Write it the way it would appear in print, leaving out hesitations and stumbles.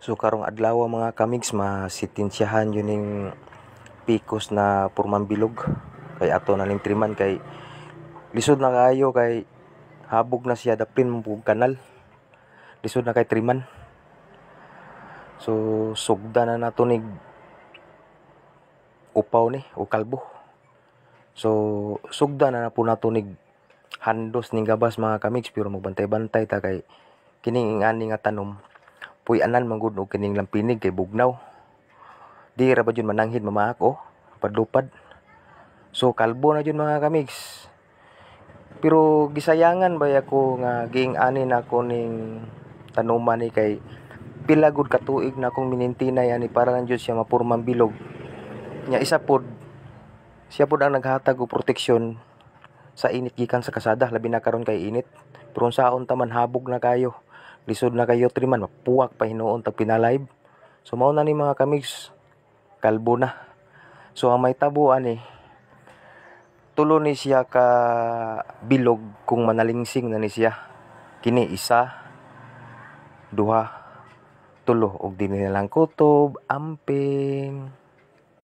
So karong adlaw mga kamigs, masitensyahan yun ning pikos na purmang bilog kay ato na ning triman kay lisod na kayo kay habog na siya daplin mo kanal. Lisod na kay triman. So sugda na nato nig upaw ni o kalbo. So sugda na po nato nig handos ning gabas mga kamigs, pero magbantay-bantay ta kay kining ani nga tanom puy-anan manggod og kining lampinig kay bugnaw. Di ra ba jud mananghid mamaak padlupad. So kalbo na jud mga kamigs. Pero gisayangan ba ako nga giing-ani na ako ning tanuman ni kay pila gud ka tuig na akong minintinay ani para lang jud siya mapurmang bilog. Nya isa pod siya pod ang naghatag og proteksyon sa init gikan sa kasada, labi na karon kay init. Pero unsaon ta man habog na kayo. Lisod na kayo triman, mapuwak pa hinuon tag pinalive. So mao na ni mga kamigs, kalbo na. So ang may tabuan ni tulo ni siya ka bilog kung manalingsing na ni siya. Kini isa, duha, tulo og dinhi na lang kutob, amping.